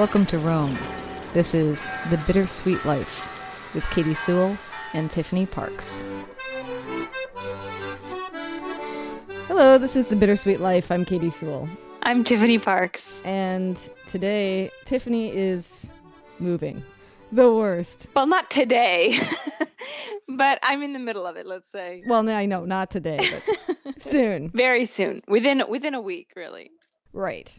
Welcome to Rome. This is The Bittersweet Life with Katy Sewell and Tiffany Parks. Hello, this is The Bittersweet Life. I'm Katy Sewell. I'm Tiffany Parks. And today, Tiffany is moving. The worst. Well, not today, but I'm in the middle of it, let's say. Well, I know, not today, but soon. Very soon. Within a week, really. Right.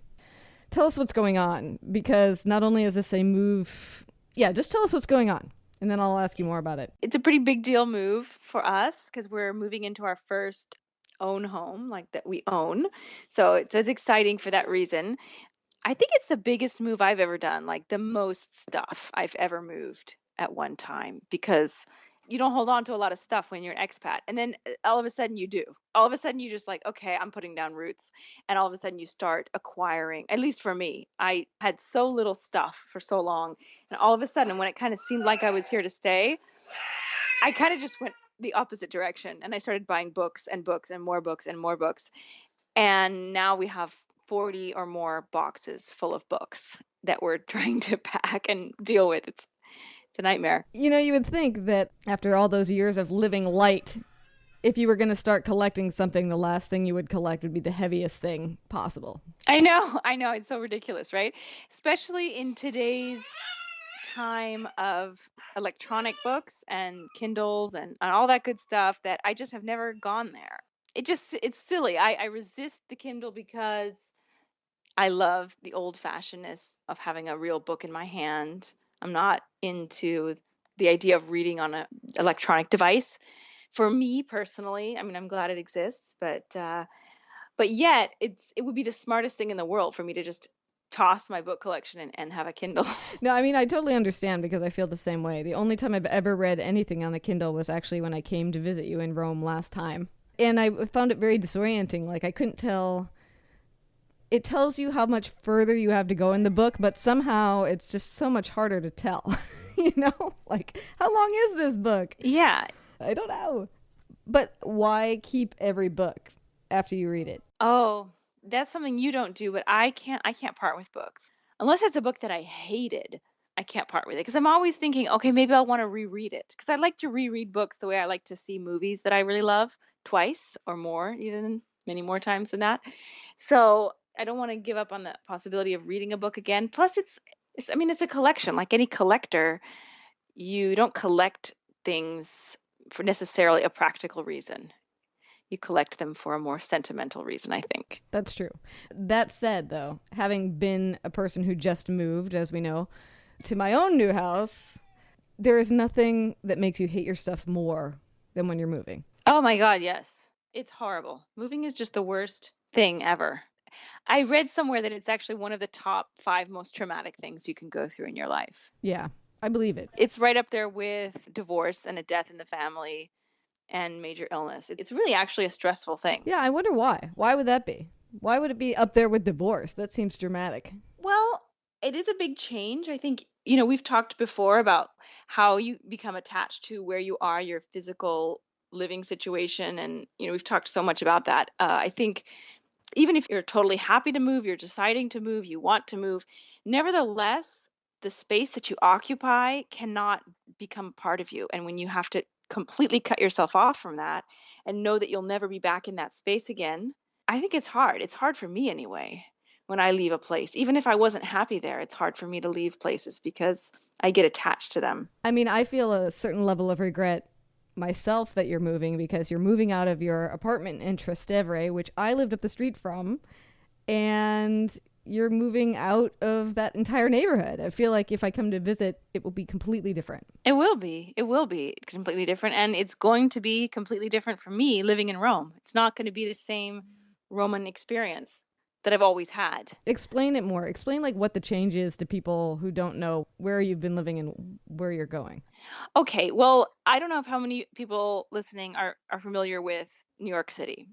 Tell us what's going on, because not only is this a move... Yeah, just tell us what's going on, and then I'll ask you more about it. It's a pretty big deal move for us because we're moving into our first own home, like that we own. So it's exciting for that reason. I think it's the biggest move I've ever done, like the most stuff I've ever moved at one time, because you don't hold on to a lot of stuff when you're an expat. And then all of a sudden you do. All of a sudden you just like, okay, I'm putting down roots. And all of a sudden you start acquiring, at least for me, I had so little stuff for so long. And all of a sudden, when it kind of seemed like I was here to stay, I kind of just went the opposite direction. And I started buying books and books and more books and more books. And now we have 40 or more boxes full of books that we're trying to pack and deal with. It's a nightmare. You know, you would think that after all those years of living light, if you were going to start collecting something, the last thing you would collect would be the heaviest thing possible. I know. It's so ridiculous, right? Especially in today's time of electronic books and Kindles and all that good stuff that I just have never gone there. It's silly. I resist the Kindle because I love the old-fashionedness of having a real book in my hand. I'm not into the idea of reading on an electronic device. For me personally, I mean, I'm glad it exists, but yet it would be the smartest thing in the world for me to just toss my book collection and have a Kindle. No, I mean, I totally understand because I feel the same way. The only time I've ever read anything on a Kindle was actually when I came to visit you in Rome last time. And I found it very disorienting. Like, I couldn't tell... It tells you how much further you have to go in the book, but somehow it's just so much harder to tell. You know? Like, how long is this book? Yeah. I don't know. But why keep every book after you read it? Oh, that's something you don't do, but I can't part with books. Unless it's a book that I hated, I can't part with it. Because I'm always thinking, okay, maybe I'll want to reread it. Because I like to reread books the way I like to see movies that I really love, twice or more, even many more times than that. So I don't want to give up on the possibility of reading a book again. Plus, it's a collection. Like any collector, you don't collect things for necessarily a practical reason. You collect them for a more sentimental reason, I think. That's true. That said, though, having been a person who just moved, as we know, to my own new house, there is nothing that makes you hate your stuff more than when you're moving. Oh my God, yes. It's horrible. Moving is just the worst thing ever. I read somewhere that it's actually one of the top 5 most traumatic things you can go through in your life. Yeah, I believe it. It's right up there with divorce and a death in the family and major illness. It's really actually a stressful thing. Yeah, I wonder why. Why would that be? Why would it be up there with divorce? That seems dramatic. Well, it is a big change. I think, we've talked before about how you become attached to where you are, your physical living situation. And, we've talked so much about that. I think even if you're totally happy to move, you're deciding to move, you want to move, nevertheless, the space that you occupy cannot become part of you. And when you have to completely cut yourself off from that and know that you'll never be back in that space again, I think it's hard. It's hard for me anyway. When I leave a place, even if I wasn't happy there, it's hard for me to leave places because I get attached to them. I mean, I feel a certain level of regret myself that you're moving because you're moving out of your apartment in Trastevere, which I lived up the street from, and you're moving out of that entire neighborhood. I feel like if I come to visit, it will be completely different. It will be. It will be completely different, and it's going to be completely different for me living in Rome. It's not going to be the same Roman experience that I've always had. Explain it more. Explain like what the change is to people who don't know where you've been living and where you're going. Okay, well, I don't know how many people listening are familiar with New York City.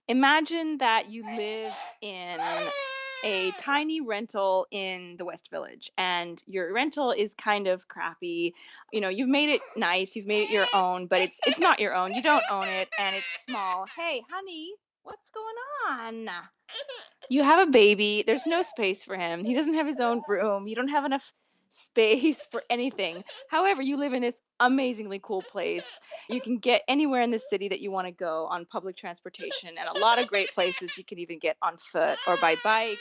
Imagine that you live in a tiny rental in the West Village and your rental is kind of crappy. You've made it nice, you've made it your own, but it's not your own. You don't own it and it's small. Hey, honey, What's going on? You have a baby. There's no space for him. He doesn't have his own room. You don't have enough space for anything. However, you live in this amazingly cool place. You can get anywhere in the city that you want to go on public transportation, and a lot of great places you can even get on foot or by bike.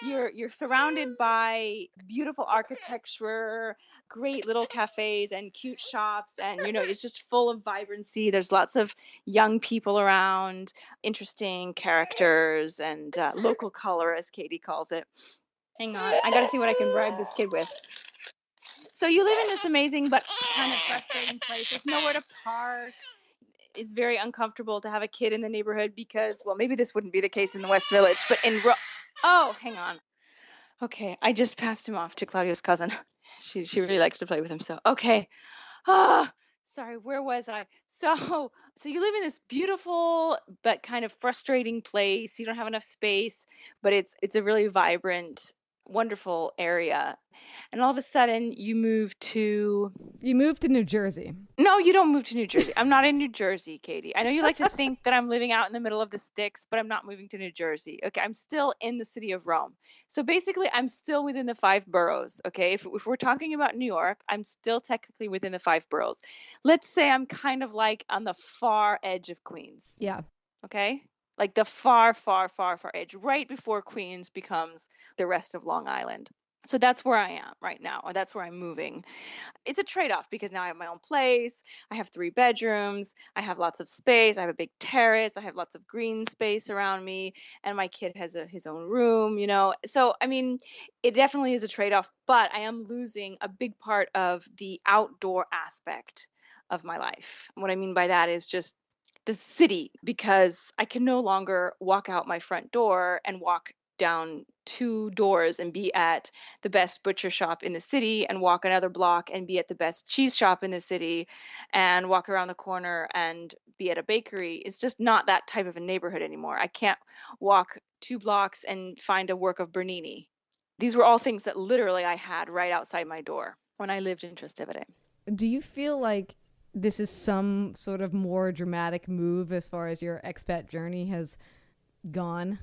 You're surrounded by beautiful architecture, great little cafes and cute shops, and it's just full of vibrancy. There's lots of young people around, interesting characters, and local color, as Katie calls it. Hang on, I gotta see what I can bribe this kid with. So you live in this amazing but kind of frustrating place. There's nowhere to park. It's very uncomfortable to have a kid in the neighborhood because, well, maybe this wouldn't be the case in the West Village, but oh, hang on. Okay, I just passed him off to Claudio's cousin. She really likes to play with him. So okay. Sorry, where was I? So you live in this beautiful but kind of frustrating place. You don't have enough space, but it's a really vibrant, wonderful area. And all of a sudden you move to New Jersey. No, you don't move to New Jersey. I'm not in New Jersey, Katie. I know you like to think that I'm living out in the middle of the sticks, but I'm not moving to New Jersey. Okay, I'm still in the city of Rome. So basically, I'm still within the 5 boroughs. Okay, if we're talking about New York, I'm still technically within the 5 boroughs. Let's say I'm kind of like on the far edge of Queens. Yeah. Okay, like the far, far, far, far edge, right before Queens becomes the rest of Long Island. So that's where I am right now, or that's where I'm moving. It's a trade-off because now I have my own place. I have 3 bedrooms. I have lots of space. I have a big terrace. I have lots of green space around me, and my kid has his own room, So, I mean, it definitely is a trade-off, but I am losing a big part of the outdoor aspect of my life. What I mean by that is just the city, because I can no longer walk out my front door and walk down 2 doors and be at the best butcher shop in the city, and walk another block and be at the best cheese shop in the city, and walk around the corner and be at a bakery. It's just not that type of a neighborhood anymore. I can't walk 2 blocks and find a work of Bernini. These were all things that literally I had right outside my door when I lived in Trastevere. Do you feel like this is some sort of more dramatic move as far as your expat journey has gone?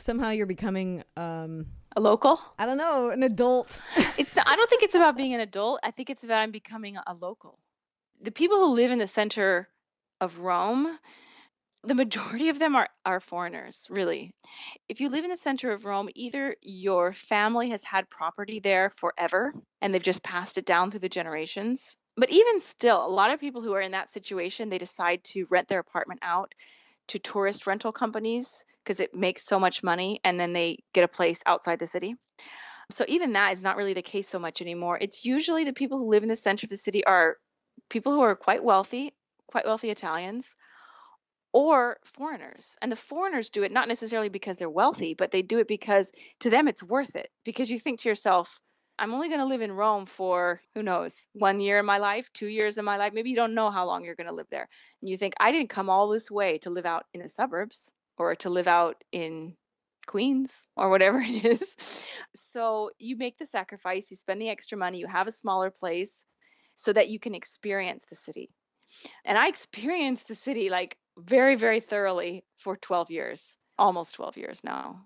Somehow you're becoming a local? I don't know, an adult. I don't think it's about being an adult. I think it's about I'm becoming a local. The people who live in the center of Rome, the majority of them are foreigners, really. If you live in the center of Rome, either your family has had property there forever and they've just passed it down through the generations. But even still, a lot of people who are in that situation, they decide to rent their apartment out to tourist rental companies because it makes so much money, and then they get a place outside the city. So even that is not really the case so much anymore. It's usually the people who live in the center of the city are people who are quite wealthy Italians, or foreigners. And the foreigners do it not necessarily because they're wealthy, but they do it because to them it's worth it. Because you think to yourself, I'm only going to live in Rome for, who knows, 1 year in my life, 2 years in my life. Maybe you don't know how long you're going to live there. And you think, I didn't come all this way to live out in the suburbs or to live out in Queens or whatever it is. So you make the sacrifice, you spend the extra money, you have a smaller place so that you can experience the city. And I experienced the city like very, very thoroughly for 12 years, almost 12 years now.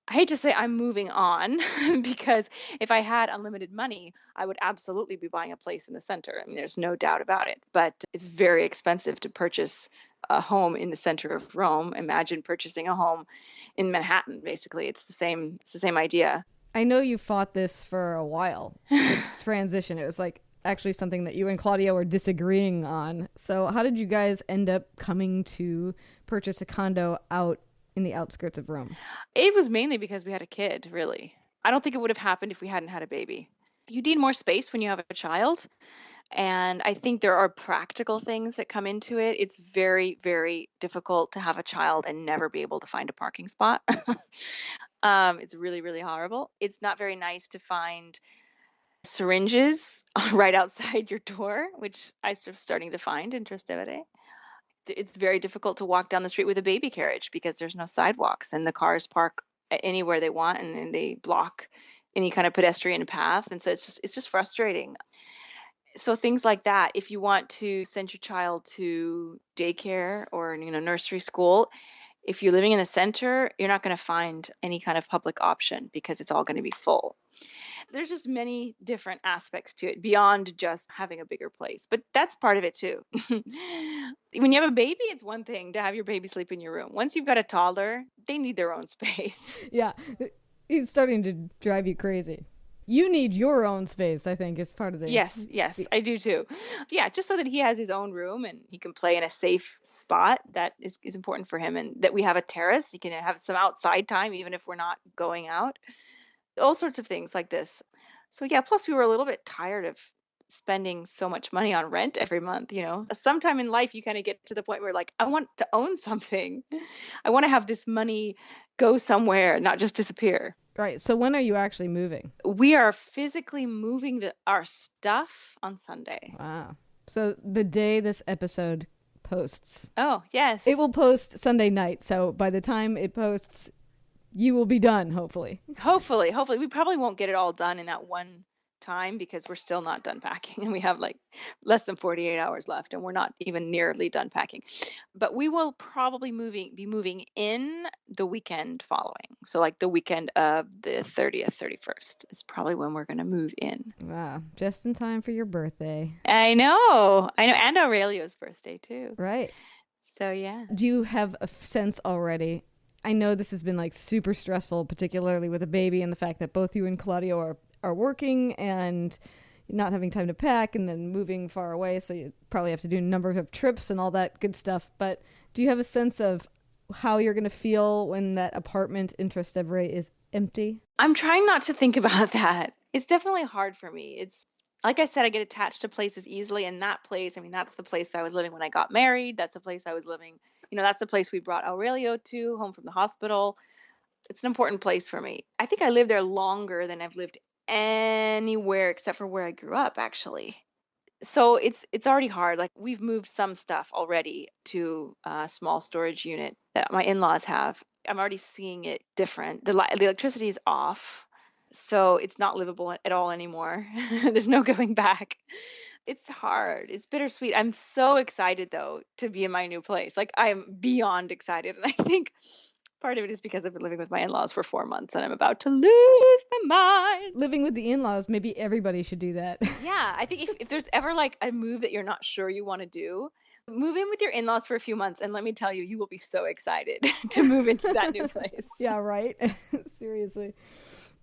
I hate to say I'm moving on because if I had unlimited money, I would absolutely be buying a place in the center. I mean, there's no doubt about it, but it's very expensive to purchase a home in the center of Rome. Imagine purchasing a home in Manhattan, basically. It's the same idea. I know you fought this for a while, this transition. It was like actually something that you and Claudia were disagreeing on. So how did you guys end up coming to purchase a condo out in the outskirts of Rome? It was mainly because we had a kid, really. I don't think it would have happened if we hadn't had a baby. You need more space when you have a child. And I think there are practical things that come into it. It's very, very difficult to have a child and never be able to find a parking spot. It's really, really horrible. It's not very nice to find syringes right outside your door, which I'm starting to find in Trastevere. It's very difficult to walk down the street with a baby carriage because there's no sidewalks and the cars park anywhere they want, and they block any kind of pedestrian path. And so it's just frustrating. So things like that, if you want to send your child to daycare or, nursery school, if you're living in the center, you're not going to find any kind of public option because it's all going to be full. There's just many different aspects to it beyond just having a bigger place, but that's part of it too. When you have a baby, it's one thing to have your baby sleep in your room. Once you've got a toddler, they need their own space. Yeah, he's starting to drive you crazy. You need your own space, I think, is part of the. Yes, I do too. Yeah, just so that he has his own room and he can play in a safe spot. That is important for him, and that we have a terrace. He can have some outside time, even if we're not going out. All sorts of things like this. So yeah, plus we were a little bit tired of spending so much money on rent every month. Sometime in life you kind of get to the point where, like, I want to own something. I want to have this money go somewhere, not just disappear. Right. So when are you actually moving? We are physically moving our stuff on Sunday. Wow. So the day this episode posts. Oh, yes. It will post Sunday night. So by the time it posts, you will be done, hopefully. Hopefully. We probably won't get it all done in that one time because we're still not done packing, and we have like less than 48 hours left, and we're not even nearly done packing. But we will probably be moving in the weekend following. So like the weekend of the 30th, 31st is probably when we're going to move in. Wow. Just in time for your birthday. I know. And Aurelio's birthday too. Right. So yeah. Do you have a sense already? I know this has been like super stressful, particularly with a baby and the fact that both you and Claudio are working and not having time to pack and then moving far away. So you probably have to do numbers of trips and all that good stuff. But do you have a sense of how you're going to feel when that apartment in Trastevere is empty? I'm trying not to think about that. It's definitely hard for me. It's like I said, I get attached to places easily. And that place, I mean, that's the place that I was living when I got married. That's the place I was living. That's the place we brought Aurelio to, home from the hospital. It's an important place for me. I think I lived there longer than I've lived anywhere except for where I grew up, actually. So it's already hard. Like, we've moved some stuff already to a small storage unit that my in-laws have. I'm already seeing it different. The electricity is off, so it's not livable at all anymore. There's no going back. It's hard. It's bittersweet. I'm so excited, though, to be in my new place. Like, I am beyond excited. And I think part of it is because I've been living with my in-laws for 4 months and I'm about to lose my mind. Living with the in-laws, maybe everybody should do that. Yeah, I think if there's ever like a move that you're not sure you want to do, move in with your in-laws for a few months, and let me tell you, you will be so excited to move into that new place. Yeah, right? Seriously.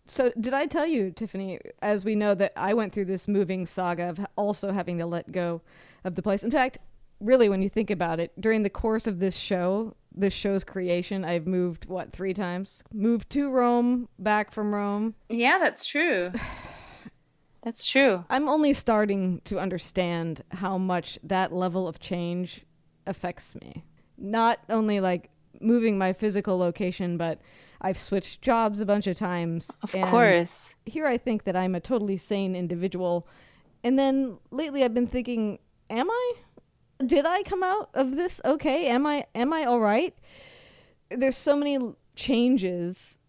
So did I tell you, Tiffany, as we know, that I went through this moving saga of also having to let go of the place? In fact, really, when you think about it, during the course of this show's creation, I've moved, 3 times? Moved to Rome, back from Rome. Yeah, that's true. That's true. I'm only starting to understand how much that level of change affects me. Not only like moving my physical location, but I've switched jobs a bunch of times. Of course. Here I think that I'm a totally sane individual. And then lately I've been thinking, am I? Did I come out of this okay? Am I all right? There's so many changes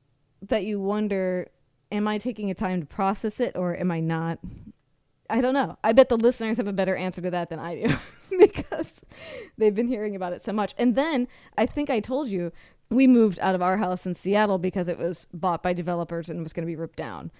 that you wonder, am I taking a time to process it or am I not? I don't know. I bet the listeners have a better answer to that than I do because they've been hearing about it so much. And then I think I told you we moved out of our house in Seattle because it was bought by developers and was going to be ripped down.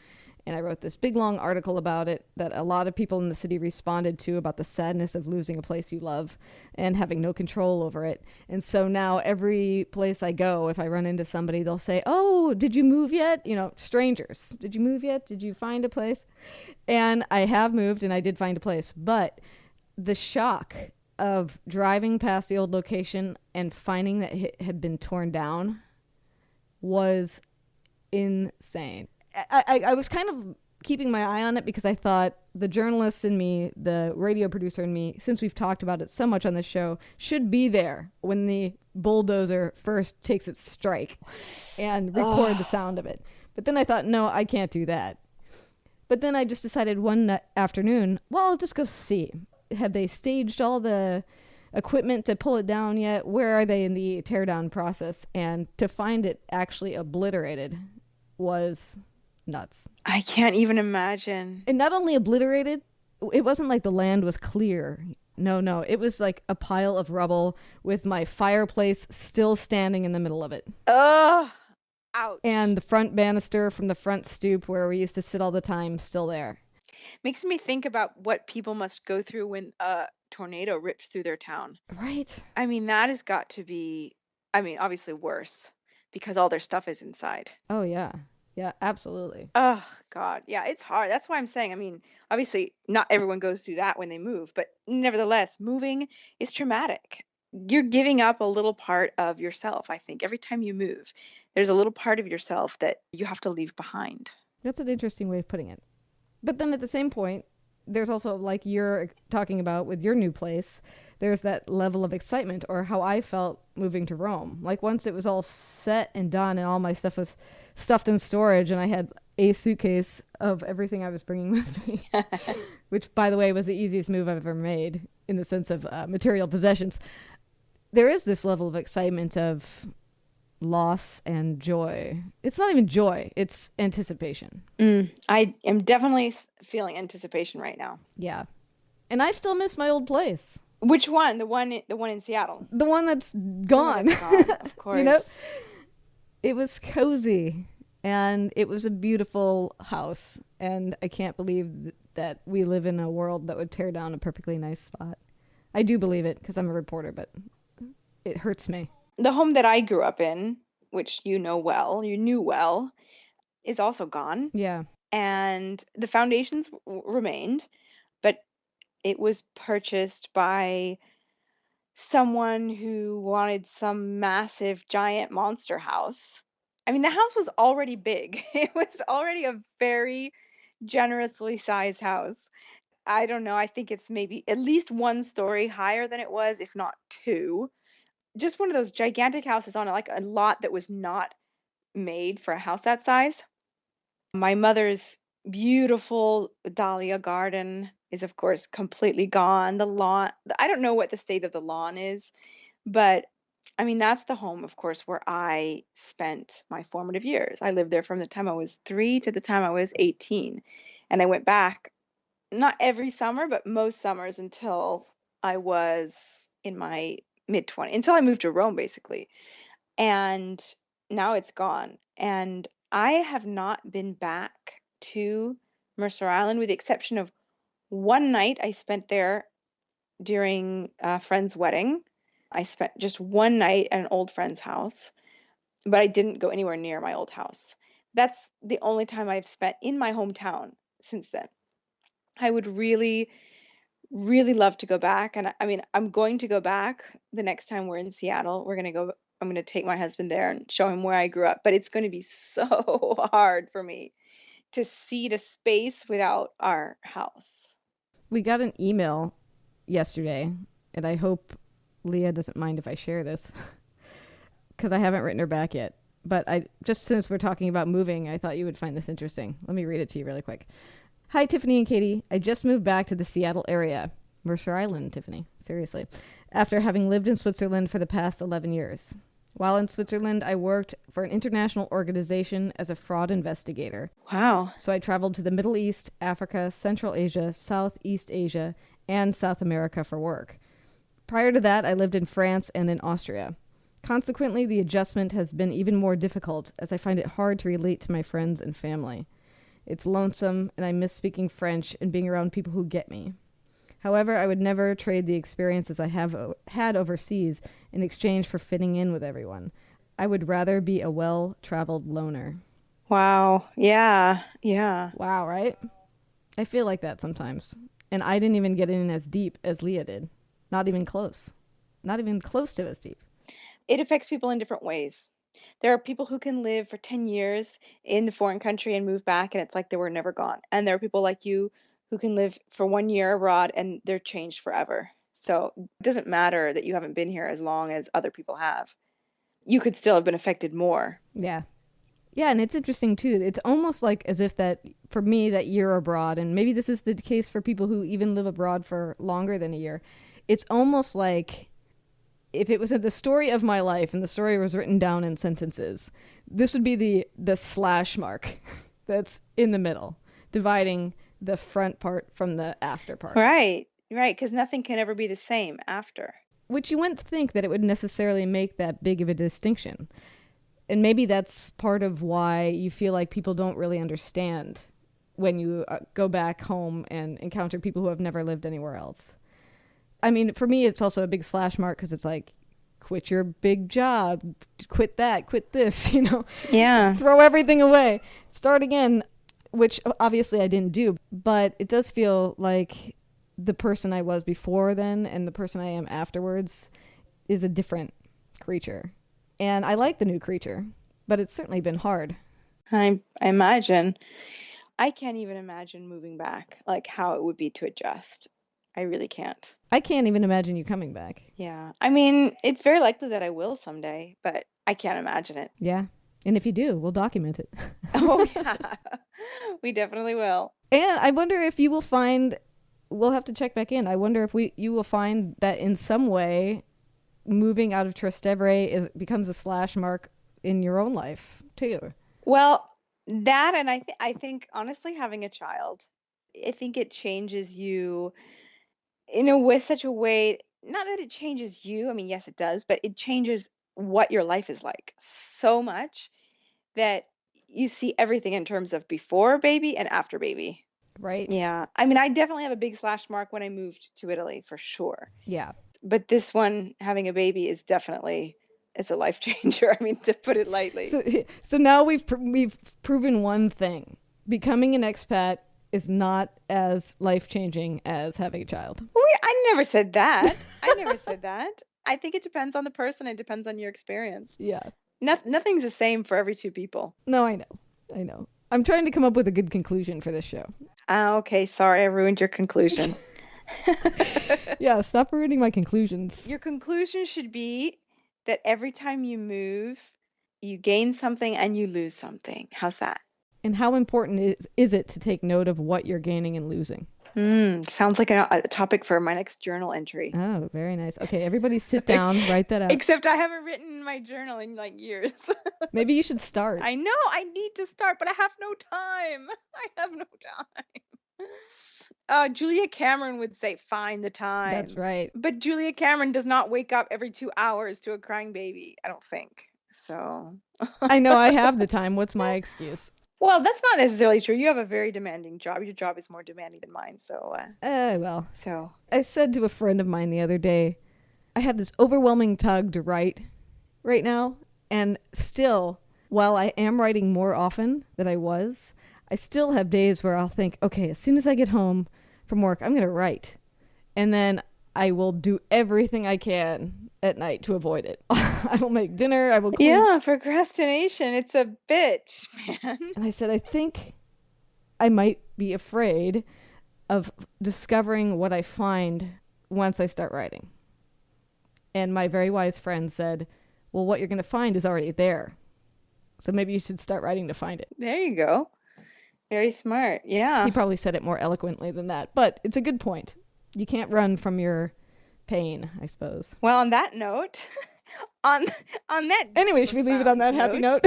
And I wrote this big, long article about it that a lot of people in the city responded to, about the sadness of losing a place you love and having no control over it. And so now every place I go, if I run into somebody, they'll say, oh, did you move yet? Strangers, did you move yet? Did you find a place? And I have moved and I did find a place. But the shock of driving past the old location and finding that it had been torn down was insane. I was kind of keeping my eye on it because I thought the journalist in me, the radio producer in me, since we've talked about it so much on this show, should be there when the bulldozer first takes its strike and record the sound of it. But then I thought, no, I can't do that. But then I just decided one afternoon, well, I'll just go see. Have they staged all the equipment to pull it down yet? Where are they in the teardown process? And to find it actually obliterated was nuts. I can't even imagine. And not only obliterated, it wasn't like the land was clear. No, it was like a pile of rubble with my fireplace still standing in the middle of it. Ugh, ouch. And the front banister from the front stoop where we used to sit all the time still there. Makes me think about what people must go through when a tornado rips through their town. Right? I mean, that has got to be, I mean, obviously worse because all their stuff is inside. Oh, yeah. Yeah, absolutely. Oh, God. Yeah, it's hard. That's why I'm saying, I mean, obviously, not everyone goes through that when they move, but nevertheless, moving is traumatic. You're giving up a little part of yourself, I think. Every time you move, there's a little part of yourself that you have to leave behind. That's an interesting way of putting it. But then at the same point, there's also, like you're talking about with your new place, there's that level of excitement, or how I felt moving to Rome. Like once it was all set and done and all my stuff was stuffed in storage and I had a suitcase of everything I was bringing with me, which, by the way, was the easiest move I've ever made in the sense of material possessions. There is this level of excitement of loss and joy. It's not even joy, it's anticipation. I am definitely feeling anticipation right now. Yeah. And I still miss my old place. Which one? The one in Seattle. The one that's The gone. one that's gone, of course. You know, it was cozy and it was a beautiful house. And I can't believe that we live in a world that would tear down a perfectly nice spot. I do believe it because I'm a reporter, but it hurts me. The home that I grew up in, which you knew well, is also gone. Yeah. And the foundations remained, but it was purchased by someone who wanted some massive giant monster house. I mean, the house was already big. It was already a very generously sized house. I don't know. I think it's maybe at least one story higher than it was, if not two. Just one of those gigantic houses on like a lot that was not made for a house that size. My mother's beautiful dahlia garden is, of course, completely gone. The lawn, I don't know what the state of the lawn is, but I mean, that's the home, of course, where I spent my formative years. I lived there from the time I was 3 to the time I was 18. And I went back, not every summer, but most summers until I was in my mid 20s, until I moved to Rome, basically. And now it's gone. And I have not been back to Mercer Island with the exception of one night I spent there during a friend's wedding. I spent just one night at an old friend's house, but I didn't go anywhere near my old house. That's the only time I've spent in my hometown since then. I would really, really love to go back. And I mean, I'm going to go back the next time we're in Seattle. I'm going to take my husband there and show him where I grew up. But it's going to be so hard for me to see the space without our house. We got an email yesterday, and I hope Leah doesn't mind if I share this because I haven't written her back yet. But just since we're talking about moving, I thought you would find this interesting. Let me read it to you really quick. Hi, Tiffany and Katy. I just moved back to the Seattle area. Mercer Island, Tiffany. Seriously. After having lived in Switzerland for the past 11 years. While in Switzerland, I worked for an international organization as a fraud investigator. Wow. So I traveled to the Middle East, Africa, Central Asia, Southeast Asia, and South America for work. Prior to that, I lived in France and in Austria. Consequently, the adjustment has been even more difficult as I find it hard to relate to my friends and family. It's lonesome, and I miss speaking French and being around people who get me. However, I would never trade the experiences I have had overseas in exchange for fitting in with everyone. I would rather be a well-traveled loner. Wow. Yeah. Yeah. Wow, right? I feel like that sometimes. And I didn't even get in as deep as Leah did. Not even close. Not even close to as deep. It affects people in different ways. There are people who can live for 10 years in the foreign country and move back, and it's like they were never gone. And there are people like you who can live for 1 year abroad and they're changed forever. So it doesn't matter that you haven't been here as long as other people have. You could still have been affected more. Yeah. Yeah, and it's interesting too. It's almost like as if that, for me, that year abroad, and maybe this is the case for people who even live abroad for longer than a year, it's almost like if it was the story of my life and the story was written down in sentences, this would be the slash mark that's in the middle, dividing the front part from the after part. Right, right, because nothing can ever be the same after. Which you wouldn't think that it would necessarily make that big of a distinction. And maybe that's part of why you feel like people don't really understand when you go back home and encounter people who have never lived anywhere else. I mean, for me, it's also a big slash mark because it's like, quit your big job, quit that, quit this, Yeah. throw everything away, start again, which obviously I didn't do. But it does feel like the person I was before then and the person I am afterwards is a different creature. And I like the new creature, but it's certainly been hard. I imagine. I can't even imagine moving back, like how it would be to adjust. I really can't. I can't even imagine you coming back. Yeah. I mean, it's very likely that I will someday, but I can't imagine it. Yeah. And if you do, we'll document it. Oh, yeah. We definitely will. And I wonder if you will find, we'll have to check back in. I wonder if you will find that in some way moving out of Trastevere becomes a slash mark in your own life too. Well, that and I think honestly having a child, I think it changes you in a way, such a way, not that it changes you. I mean, yes, it does, but it changes what your life is like so much that you see everything in terms of before baby and after baby. Right? Yeah. I mean, I definitely have a big slash mark when I moved to Italy for sure. Yeah. But this one, having a baby is definitely, it's a life changer. I mean, to put it lightly. So now we've proven one thing. Becoming an expat is not as life-changing as having a child. I never said that. I never said that. I think it depends on the person. It depends on your experience. Yeah. Nothing's the same for every two people. No, I know. I'm trying to come up with a good conclusion for this show. Okay, sorry, I ruined your conclusion. Yeah, stop ruining my conclusions. Your conclusion should be that every time you move, you gain something and you lose something. How's that? And how important is it to take note of what you're gaining and losing? Sounds like a topic for my next journal entry. Oh, very nice. Okay, everybody sit down, write that out. Except I haven't written in my journal in like years. Maybe you should start. I know, I need to start, but I have no time. I have no time. Julia Cameron would say, find the time. That's right. But Julia Cameron does not wake up every 2 hours to a crying baby, I don't think. So. I know I have the time. What's my excuse? Well, that's not necessarily true. You have a very demanding job. Your job is more demanding than mine. So. Well. So. I said to a friend of mine the other day, I have this overwhelming tug to write right now. And still, while I am writing more often than I was, I still have days where I'll think, okay, as soon as I get home from work, I'm going to write. And then I will do everything I can at night to avoid it. I will make dinner. I will clean. Yeah, procrastination. It's a bitch, man. And I said, I think I might be afraid of discovering what I find once I start writing. And my very wise friend said, well, what you're going to find is already there. So maybe you should start writing to find it. There you go. Very smart. Yeah. He probably said it more eloquently than that, but it's a good point. You can't run from your pain, I suppose. Well, on that note, on that. Anyway, should we leave it on that happy note?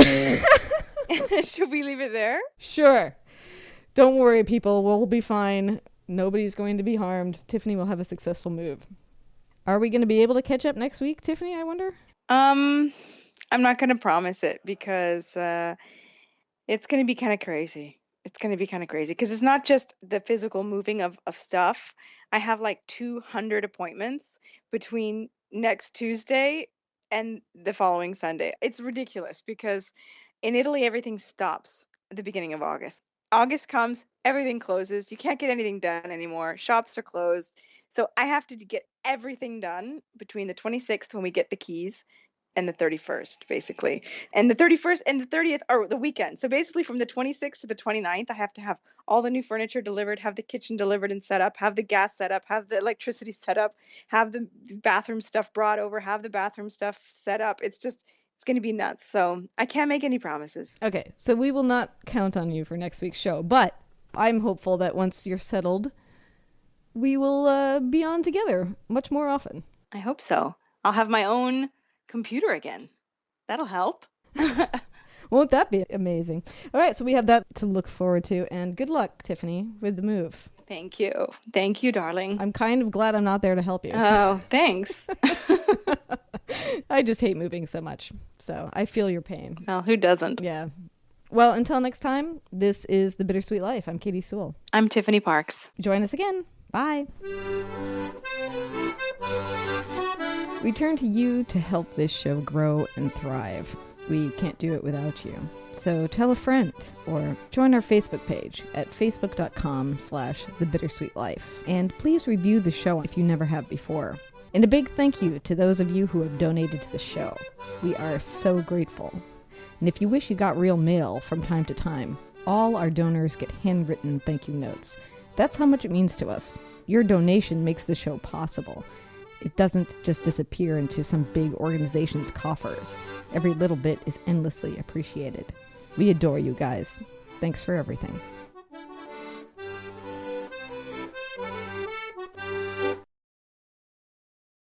Should we leave it there? Sure. Don't worry, people. We'll be fine. Nobody's going to be harmed. Tiffany will have a successful move. Are we going to be able to catch up next week, Tiffany, I wonder? I'm not going to promise it because it's going to be kind of crazy. It's going to be kind of crazy because it's not just the physical moving of stuff. I have like 200 appointments between next Tuesday and the following Sunday. It's ridiculous because in Italy, everything stops at the beginning of August. August comes, everything closes. You can't get anything done anymore. Shops are closed. So I have to get everything done between the 26th when we get the keys and the 31st, basically. And the 31st and the 30th are the weekend. So basically from the 26th to the 29th, I have to have all the new furniture delivered, have the kitchen delivered and set up, have the gas set up, have the electricity set up, have the bathroom stuff brought over, have the bathroom stuff set up. It's going to be nuts. So I can't make any promises. Okay, so we will not count on you for next week's show, but I'm hopeful that once you're settled, we will be on together much more often. I hope so. I'll have my own computer again. That'll help. Won't that be amazing? All right, so we have that to look forward to. And good luck, Tiffany, with the move. Thank you. Thank you, darling. I'm kind of glad I'm not there to help you. Oh, thanks. I just hate moving so much. So I feel your pain. Well, who doesn't? Yeah. Well, until next time, this is The Bittersweet Life. I'm Katy Sewell. I'm Tiffany Parks. Join us again. Bye. We turn to you to help this show grow and thrive. We can't do it without you. So tell a friend or join our Facebook page at facebook.com/thebittersweetlife. And please review the show if you never have before. And a big thank you to those of you who have donated to the show. We are so grateful. And if you wish you got real mail from time to time, all our donors get handwritten thank you notes. That's how much it means to us. Your donation makes the show possible. It doesn't just disappear into some big organization's coffers. Every little bit is endlessly appreciated. We adore you guys. Thanks for everything.